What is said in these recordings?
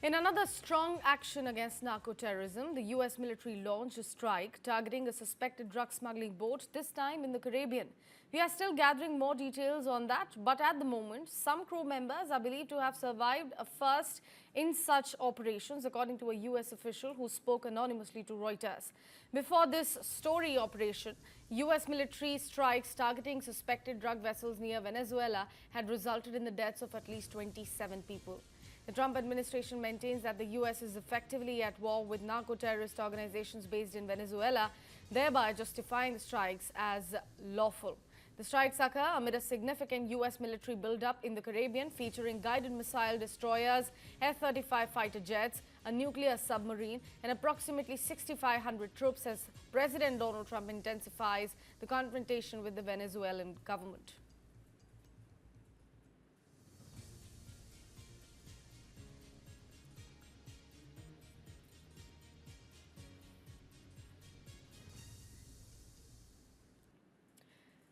In another strong action against narco-terrorism, the U.S. military launched a strike targeting a suspected drug-smuggling boat, this time in the Caribbean. We are still gathering more details on that, but at the moment, some crew members are believed to have survived a first in such operations, according to a U.S. official who spoke anonymously to Reuters. Before this story operation, U.S. military strikes targeting suspected drug vessels near Venezuela had resulted in the deaths of at least 27 people. The Trump administration maintains that the U.S. is effectively at war with narco-terrorist organizations based in Venezuela, thereby justifying the strikes as lawful. The strikes occur amid a significant U.S. military buildup in the Caribbean, featuring guided missile destroyers, F-35 fighter jets, a nuclear submarine, and approximately 6,500 troops as President Donald Trump intensifies the confrontation with the Venezuelan government.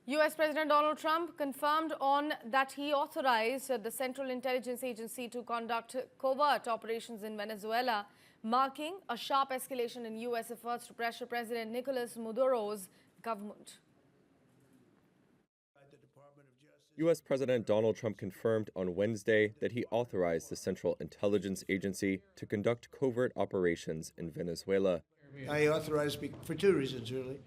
U.S. President Donald Trump confirmed on that he authorized the Central Intelligence Agency to conduct covert operations in Venezuela, marking a sharp escalation in U.S. efforts to pressure President Nicolas Maduro's government. U.S. President Donald Trump confirmed on Wednesday that he authorized the Central Intelligence Agency to conduct covert operations in Venezuela. I authorized for two reasons, really.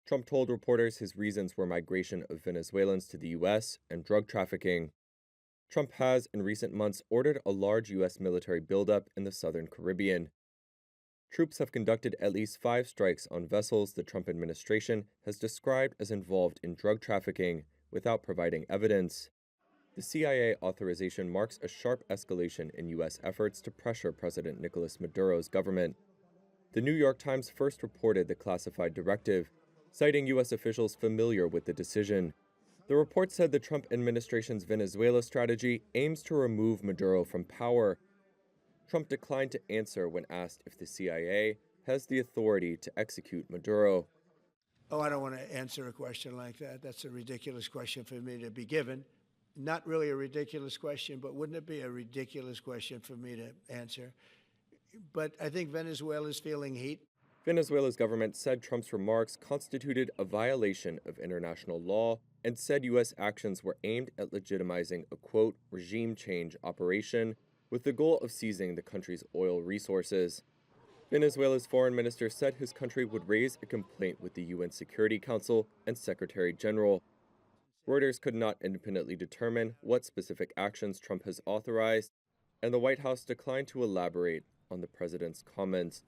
Trump told reporters his reasons were migration of Venezuelans to the U.S. and drug trafficking. Trump has, in recent months, ordered a large U.S. military buildup in the southern Caribbean. Troops have conducted at least 5 strikes on vessels the Trump administration has described as involved in drug trafficking without providing evidence. The CIA authorization marks a sharp escalation in U.S. efforts to pressure President Nicolas Maduro's government. The New York Times first reported the classified directive, citing U.S. officials familiar with the decision. The report said the Trump administration's Venezuela strategy aims to remove Maduro from power. Trump declined to answer when asked if the CIA has the authority to execute Maduro. Oh, I don't want to answer a question like that. That's a ridiculous question for me to be given. Not really a ridiculous question, but wouldn't it be a ridiculous question for me to answer? But I think Venezuela's feeling heat. Venezuela's government said Trump's remarks constituted a violation of international law and said U.S. actions were aimed at legitimizing a, quote, regime change operation with the goal of seizing the country's oil resources. Venezuela's foreign minister said his country would raise a complaint with the UN Security Council and Secretary General. Reuters could not independently determine what specific actions Trump has authorized, and the White House declined to elaborate on the president's comments.